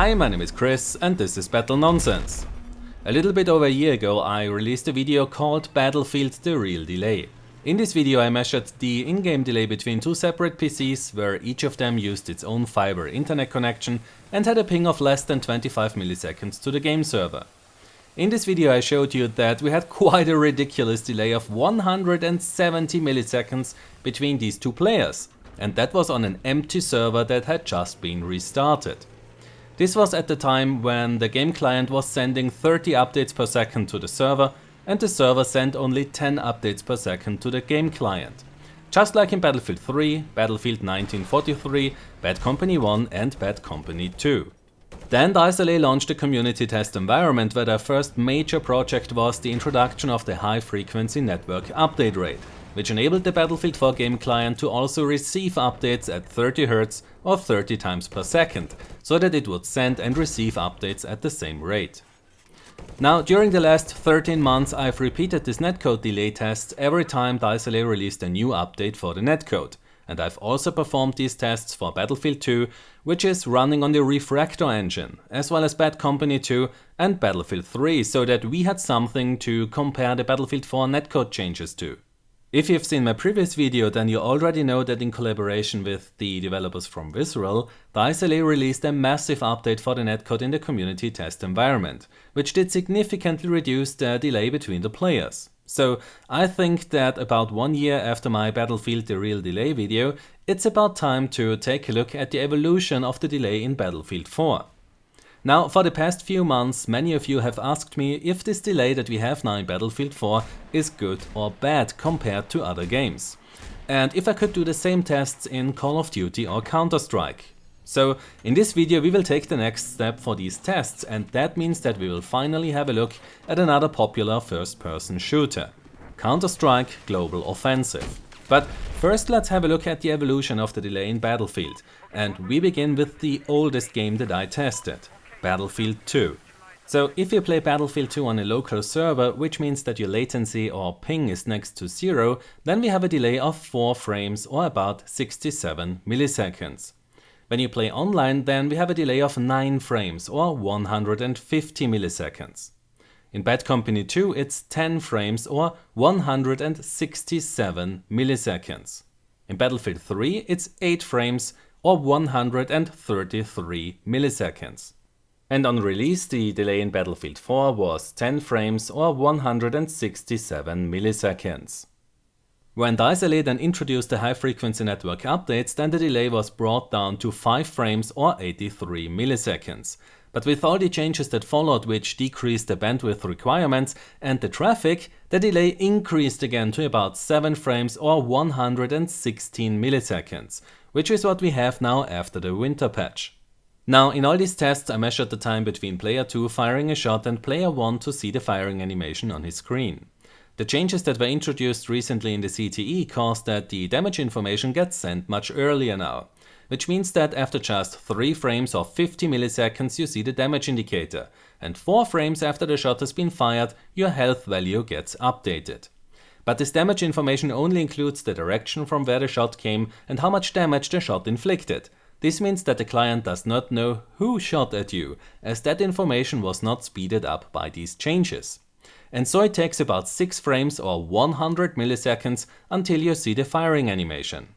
Hi, my name is Chris and this is Battle Nonsense. A little bit over a year ago I released a video called Battlefield: The Real Delay. In this video I measured the in-game delay between two separate PCs where each of them used its own fiber internet connection and had a ping of less than 25 milliseconds to the game server. In this video I showed you that we had quite a ridiculous delay of 170 milliseconds between these two players, and that was on an empty server that had just been restarted. This was at the time when the game client was sending 30 updates per second to the server and the server sent only 10 updates per second to the game client. Just like in Battlefield 3, Battlefield 1943, Bad Company 1 and Bad Company 2. Then DICE launched a community test environment where their first major project was the introduction of the high frequency network update rate, which enabled the Battlefield 4 game client to also receive updates at 30 Hz or 30 times per second, so that it would send and receive updates at the same rate. Now, during the last 13 months I've repeated this netcode delay test every time DICE released a new update for the netcode, and I've also performed these tests for Battlefield 2, which is running on the Refractor engine, as well as Bad Company 2 and Battlefield 3, so that we had something to compare the Battlefield 4 netcode changes to. If you've seen my previous video, then you already know that in collaboration with the developers from Visceral, DICE released a massive update for the netcode in the community test environment, which did significantly reduce the delay between the players. So I think that about 1 year after my Battlefield: The Real Delay video, it's about time to take a look at the evolution of the delay in Battlefield 4. Now, for the past few months, many of you have asked me if this delay that we have now in Battlefield 4 is good or bad compared to other games, and if I could do the same tests in Call of Duty or Counter-Strike. So in this video we will take the next step for these tests, and that means that we will finally have a look at another popular first-person shooter, Counter-Strike Global Offensive. But first let's have a look at the evolution of the delay in Battlefield, and we begin with the oldest game that I tested, Battlefield 2. So if you play Battlefield 2 on a local server, which means that your latency or ping is next to 0, then we have a delay of 4 frames or about 67 milliseconds. When you play online, then we have a delay of 9 frames or 150 milliseconds. In Bad Company 2 it's 10 frames or 167 milliseconds. In Battlefield 3 it's 8 frames or 133 milliseconds. And on release the delay in Battlefield 4 was 10 frames or 167 milliseconds. When DICE then introduced the high frequency network updates, then the delay was brought down to 5 frames or 83 milliseconds. But with all the changes that followed, which decreased the bandwidth requirements and the traffic, the delay increased again to about 7 frames or 116 milliseconds, which is what we have now after the winter patch. Now, in all these tests I measured the time between player 2 firing a shot and player 1 to see the firing animation on his screen. The changes that were introduced recently in the CTE caused that the damage information gets sent much earlier now, which means that after just 3 frames or 50 milliseconds you see the damage indicator, and 4 frames after the shot has been fired your health value gets updated. But this damage information only includes the direction from where the shot came and how much damage the shot inflicted. This means that the client does not know who shot at you, as that information was not speeded up by these changes. And so it takes about 6 frames or 100 milliseconds until you see the firing animation.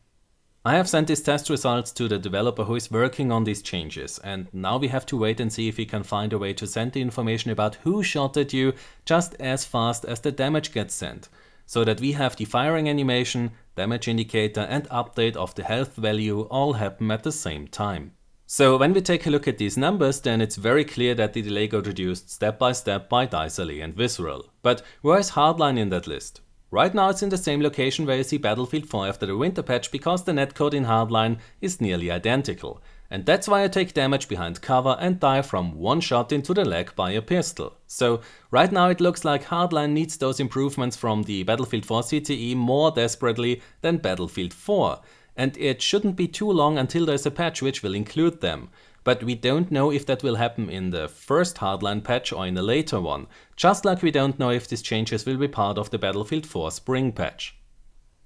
I have sent these test results to the developer who is working on these changes, and now we have to wait and see if we can find a way to send the information about who shot at you just as fast as the damage gets sent, so that we have the firing animation, damage indicator and update of the health value all happen at the same time. So when we take a look at these numbers, then it's very clear that the delay got reduced step by step by DICE and Visceral. But where is Hardline in that list? Right now it's in the same location where you see Battlefield 4 after the winter patch, because the netcode in Hardline is nearly identical. And that's why I take damage behind cover and die from one shot into the leg by a pistol. So right now it looks like Hardline needs those improvements from the Battlefield 4 CTE more desperately than Battlefield 4. And it shouldn't be too long until there's a patch which will include them. But we don't know if that will happen in the first Hardline patch or in a later one, just like we don't know if these changes will be part of the Battlefield 4 spring patch.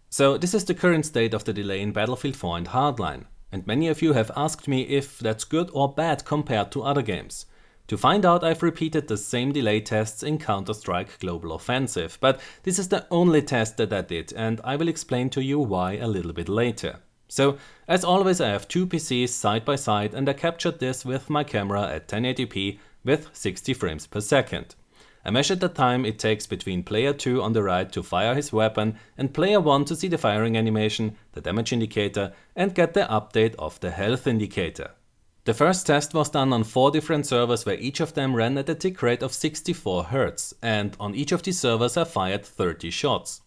So this is the current state of the delay in Battlefield 4 and Hardline. And many of you have asked me if that's good or bad compared to other games. To find out, I've repeated the same delay tests in Counter-Strike Global Offensive, but this is the only test that I did, and I will explain to you why a little bit later. So, as always, I have two PCs side by side and I captured this with my camera at 1080p with 60 frames per second. I measured the time it takes between player 2 on the right to fire his weapon and player 1 to see the firing animation, the damage indicator, and get the update of the health indicator. The first test was done on 4 different servers where each of them ran at a tick rate of 64 Hz, and on each of these servers I fired 30 shots.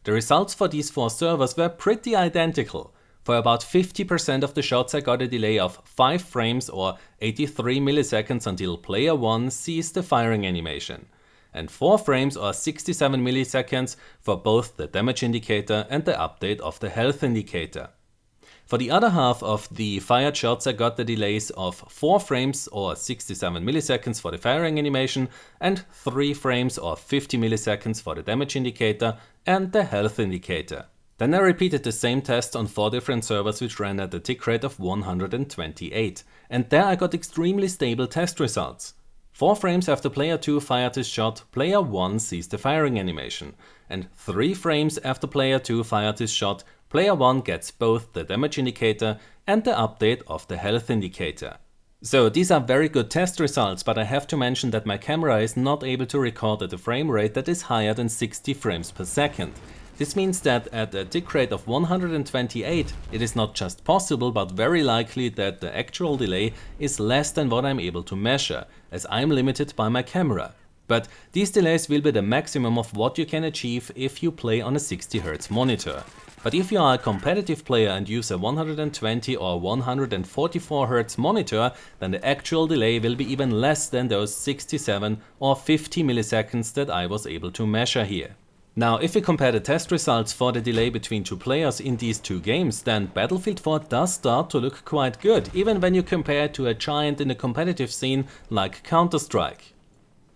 The results for these 4 servers were pretty identical. For about 50% of the shots I got a delay of 5 frames or 83 milliseconds until player 1 sees the firing animation, and 4 frames or 67 milliseconds for both the damage indicator and the update of the health indicator. For the other half of the fired shots I got the delays of 4 frames or 67 milliseconds for the firing animation and 3 frames or 50 milliseconds for the damage indicator and the health indicator. Then I repeated the same test on 4 different servers which ran at a tick rate of 128, and there I got extremely stable test results. 4 frames after player 2 fired his shot, player 1 sees the firing animation, and 3 frames after player 2 fired his shot, player 1 gets both the damage indicator and the update of the health indicator. So these are very good test results, but I have to mention that my camera is not able to record at a frame rate that is higher than 60 frames per second. This means that at a tick rate of 128, it is not just possible but very likely that the actual delay is less than what I'm able to measure, as I'm limited by my camera. But these delays will be the maximum of what you can achieve if you play on a 60 Hz monitor. But if you are a competitive player and use a 120 or 144 Hz monitor, then the actual delay will be even less than those 67 or 50 milliseconds that I was able to measure here. Now, if we compare the test results for the delay between 2 players in these 2 games, then Battlefield 4 does start to look quite good, even when you compare it to a giant in the competitive scene like Counter-Strike.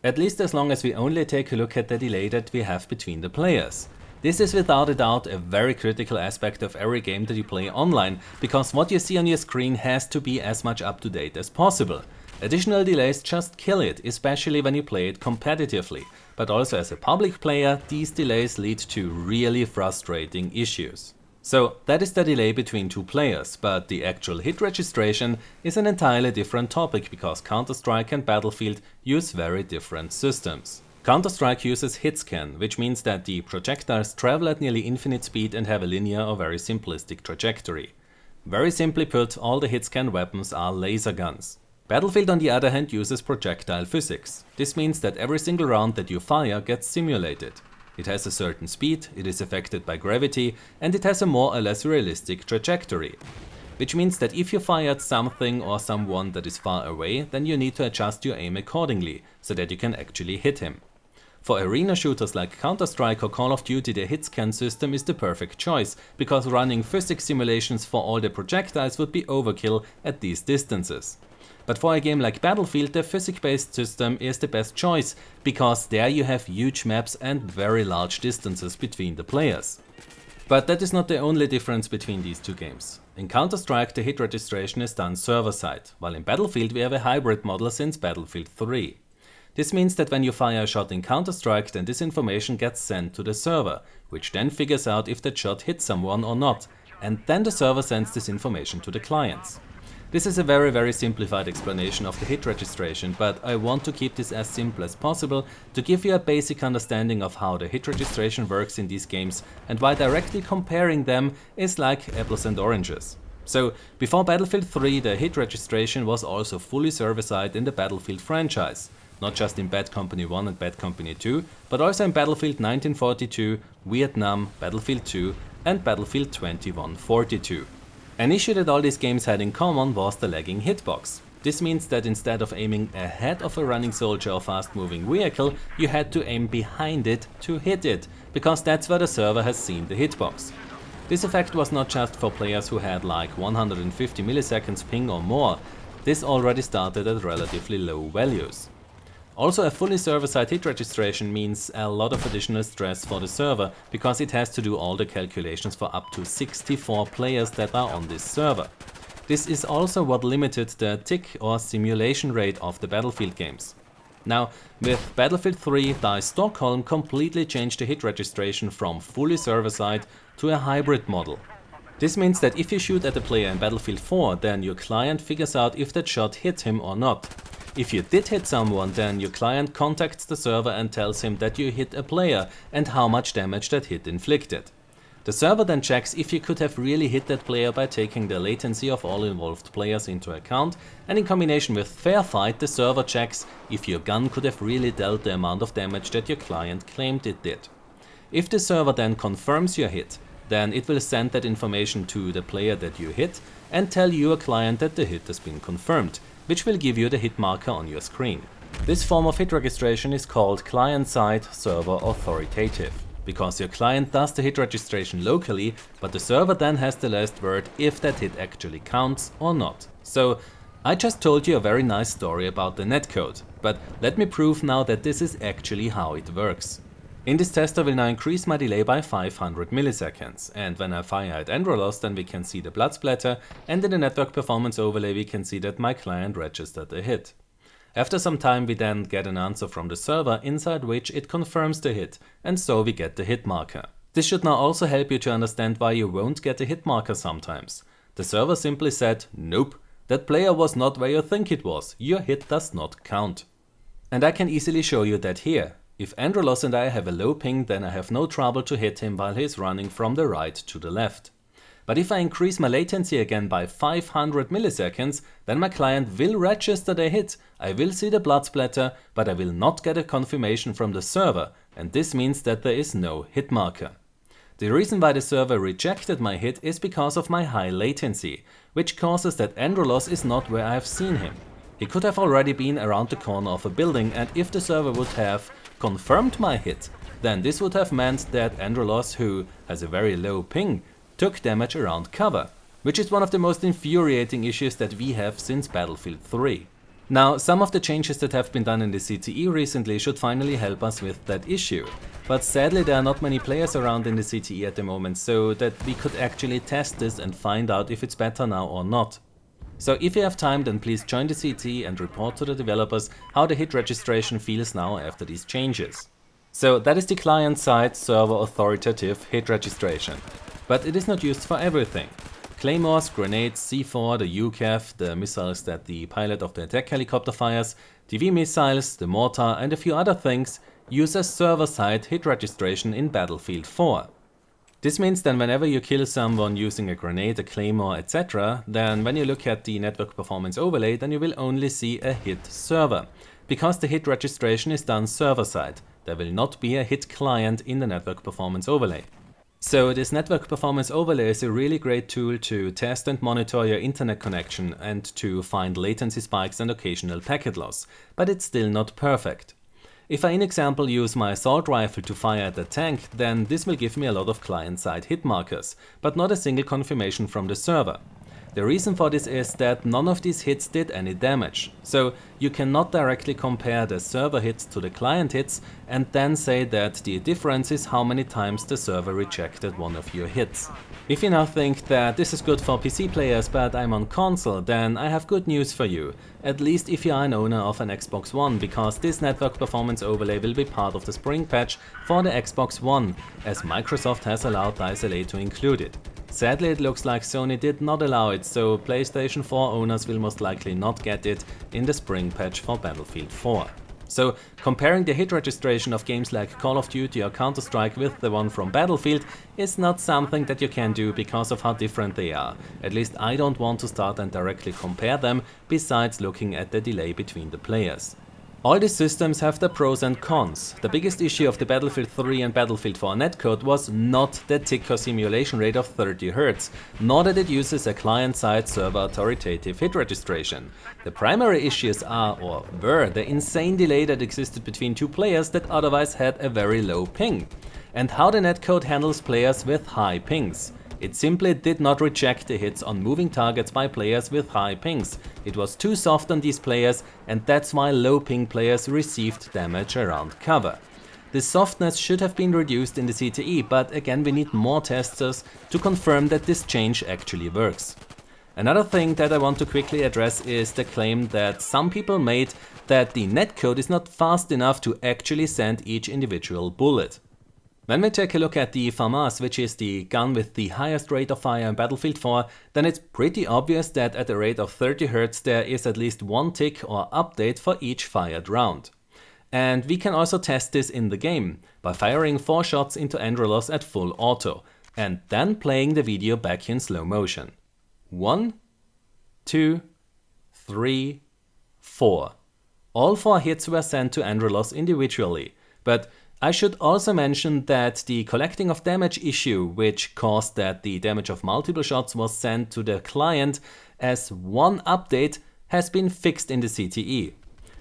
At least as long as we only take a look at the delay that we have between the players. This is without a doubt a very critical aspect of every game that you play online, because what you see on your screen has to be as much up to date as possible. Additional delays just kill it, especially when you play it competitively. But also as a public player, these delays lead to really frustrating issues. So that is the delay between 2 players, but the actual hit registration is an entirely different topic because Counter-Strike and Battlefield use very different systems. Counter-Strike uses hit scan, which means that the projectiles travel at nearly infinite speed and have a linear or very simplistic trajectory. Very simply put, all the hit scan weapons are laser guns. Battlefield on the other hand uses projectile physics. This means that every single round that you fire gets simulated. It has a certain speed, it is affected by gravity, and it has a more or less realistic trajectory. Which means that if you fired something or someone that is far away, then you need to adjust your aim accordingly, so that you can actually hit him. For arena shooters like Counter-Strike or Call of Duty, the hit scan system is the perfect choice, because running physics simulations for all the projectiles would be overkill at these distances. But for a game like Battlefield, the physics-based system is the best choice, because there you have huge maps and very large distances between the players. But that is not the only difference between these 2 games. In Counter-Strike the hit registration is done server-side, while in Battlefield we have a hybrid model since Battlefield 3. This means that when you fire a shot in Counter-Strike, then this information gets sent to the server, which then figures out if that shot hit someone or not, and then the server sends this information to the clients. This is a very simplified explanation of the hit registration, but I want to keep this as simple as possible to give you a basic understanding of how the hit registration works in these games and why directly comparing them is like apples and oranges. So, before Battlefield 3 the hit registration was also fully server-side in the Battlefield franchise. Not just in Bad Company 1 and Bad Company 2, but also in Battlefield 1942, Vietnam, Battlefield 2 and Battlefield 2142. An issue that all these games had in common was the lagging hitbox. This means that instead of aiming ahead of a running soldier or fast moving vehicle, you had to aim behind it to hit it, because that's where the server has seen the hitbox. This effect was not just for players who had like 150 milliseconds ping or more, this already started at relatively low values. Also, a fully server-side hit registration means a lot of additional stress for the server, because it has to do all the calculations for up to 64 players that are on this server. This is also what limited the tick or simulation rate of the Battlefield games. Now, with Battlefield 3, DICE Stockholm completely changed the hit registration from fully server-side to a hybrid model. This means that if you shoot at a player in Battlefield 4, then your client figures out if that shot hit him or not. If you did hit someone, then your client contacts the server and tells him that you hit a player and how much damage that hit inflicted. The server then checks if you could have really hit that player by taking the latency of all involved players into account, and in combination with fair fight, the server checks if your gun could have really dealt the amount of damage that your client claimed it did. If the server then confirms your hit, then it will send that information to the player that you hit and tell your client that the hit has been confirmed, which will give you the hit marker on your screen. This form of hit registration is called client-side server authoritative, because your client does the hit registration locally, but the server then has the last word if that hit actually counts or not. So I just told you a very nice story about the netcode, but let me prove now that this is actually how it works. In this test I will now increase my delay by 500 milliseconds, and when I fire at Androlos, then we can see the blood splatter, and in the network performance overlay we can see that my client registered a hit. After some time we then get an answer from the server inside which it confirms the hit, and so we get the hit marker. This should now also help you to understand why you won't get a hit marker sometimes. The server simply said, nope, that player was not where you think it was, your hit does not count. And I can easily show you that here. If Androlos and I have a low ping, then I have no trouble to hit him while he is running from the right to the left. But if I increase my latency again by 500 milliseconds, then my client will register the hit, I will see the blood splatter, but I will not get a confirmation from the server, and this means that there is no hit marker. The reason why the server rejected my hit is because of my high latency, which causes that Androlos is not where I have seen him. He could have already been around the corner of a building, and if the server would have confirmed my hit, then this would have meant that Androlos, who has a very low ping, took damage around cover, which is one of the most infuriating issues that we have since Battlefield 3. Now, some of the changes that have been done in the CTE recently should finally help us with that issue, but sadly there are not many players around in the CTE at the moment, so that we could actually test this and find out if it's better now or not. So if you have time, then please join the CTE and report to the developers how the hit registration feels now after these changes. So that is the client-side server authoritative hit registration. But it is not used for everything. Claymores, grenades, C4, the UCAV, the missiles that the pilot of the attack helicopter fires, TV missiles, the mortar and a few other things use a server-side hit registration in Battlefield 4. This means then whenever you kill someone using a grenade, a claymore, etc., then when you look at the network performance overlay, then you will only see a hit server, because the hit registration is done server-side. There will not be a hit client in the network performance overlay. So this network performance overlay is a really great tool to test and monitor your internet connection and to find latency spikes and occasional packet loss, but it's still not perfect. If I in example use my assault rifle to fire at a tank, then this will give me a lot of client-side hit markers, but not a single confirmation from the server. The reason for this is that none of these hits did any damage, so you cannot directly compare the server hits to the client hits and then say that the difference is how many times the server rejected one of your hits. If you now think that this is good for PC players but I'm on console, then I have good news for you, at least if you are an owner of an Xbox One, because this network performance overlay will be part of the spring patch for the Xbox One, as Microsoft has allowed DICE LA to include it. Sadly, it looks like Sony did not allow it, so PlayStation 4 owners will most likely not get it in the spring patch for Battlefield 4. So, comparing the hit registration of games like Call of Duty or Counter-Strike with the one from Battlefield is not something that you can do because of how different they are. At least I don't want to start and directly compare them, besides looking at the delay between the players. All these systems have their pros and cons. The biggest issue of the Battlefield 3 and Battlefield 4 netcode was not the ticker simulation rate of 30 Hz, nor that it uses a client-side server authoritative hit registration. The primary issues are, or were, the insane delay that existed between two players that otherwise had a very low ping, and how the netcode handles players with high pings. It simply did not reject the hits on moving targets by players with high pings. It was too soft on these players, and that's why low ping players received damage around cover. This softness should have been reduced in the CTE, but again we need more testers to confirm that this change actually works. Another thing that I want to quickly address is the claim that some people made that the netcode is not fast enough to actually send each individual bullet. When we take a look at the FAMAS, which is the gun with the highest rate of fire in Battlefield 4, then it's pretty obvious that at a rate of 30 Hz there is at least one tick or update for each fired round. And we can also test this in the game by firing 4 shots into Androlos at full auto and then playing the video back in slow motion. 1, 2, 3, 4. All 4 hits were sent to Androlos individually, but I should also mention that the collecting of damage issue, which caused that the damage of multiple shots was sent to the client as one update, has been fixed in the CTE.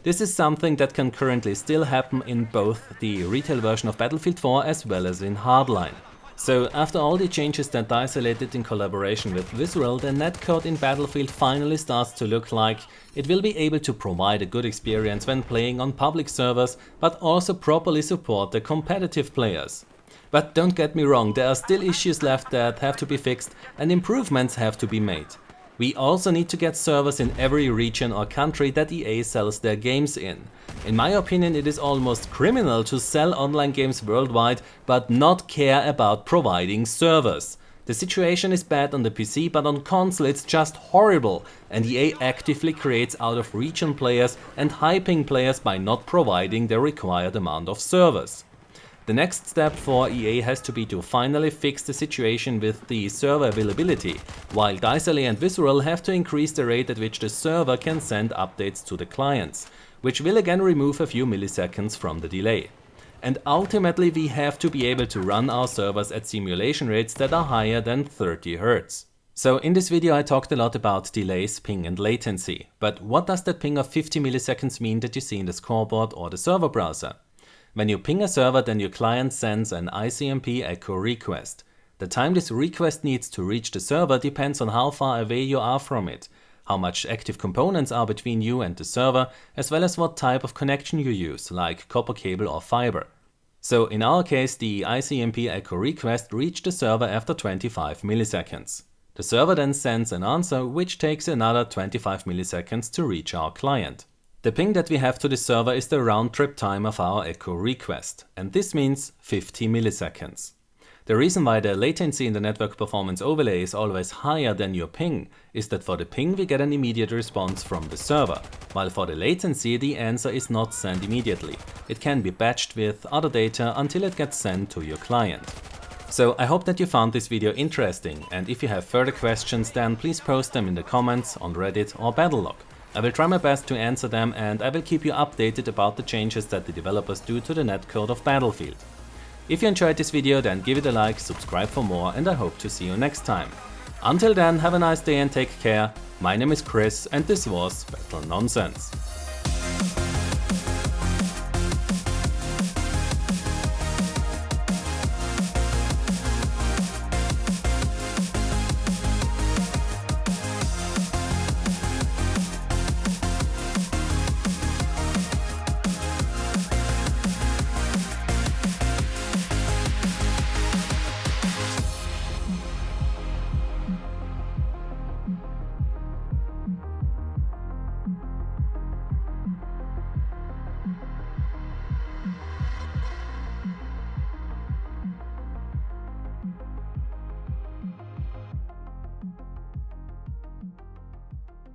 This is something that can currently still happen in both the retail version of Battlefield 4 as well as in Hardline. So after all the changes that DICE did in collaboration with Visceral, the netcode in Battlefield finally starts to look like it will be able to provide a good experience when playing on public servers, but also properly support the competitive players. But don't get me wrong, there are still issues left that have to be fixed and improvements have to be made. We also need to get servers in every region or country that EA sells their games in. In my opinion, it is almost criminal to sell online games worldwide but not care about providing servers. The situation is bad on the PC, but on console it's just horrible, and EA actively creates out of region players and high-ping players by not providing the required amount of servers. The next step for EA has to be to finally fix the situation with the server availability, while DICE and Visceral have to increase the rate at which the server can send updates to the clients, which will again remove a few milliseconds from the delay. And ultimately we have to be able to run our servers at simulation rates that are higher than 30 Hz. So in this video I talked a lot about delays, ping and latency, but what does that ping of 50 milliseconds mean that you see in the scoreboard or the server browser? When you ping a server, then your client sends an ICMP echo request. The time this request needs to reach the server depends on how far away you are from it, how much active components are between you and the server, as well as what type of connection you use, like copper cable or fiber. So in our case, the ICMP echo request reached the server after 25 milliseconds. The server then sends an answer, which takes another 25 milliseconds to reach our client. The ping that we have to the server is the round-trip time of our echo request, and this means 50 milliseconds. The reason why the latency in the network performance overlay is always higher than your ping is that for the ping we get an immediate response from the server, while for the latency the answer is not sent immediately. It can be batched with other data until it gets sent to your client. So I hope that you found this video interesting, and if you have further questions then please post them in the comments on Reddit or Battlelog. I will try my best to answer them, and I will keep you updated about the changes that the developers do to the netcode of Battlefield. If you enjoyed this video, then give it a like, subscribe for more, and I hope to see you next time. Until then, have a nice day and take care. My name is Chris and this was Battle Nonsense.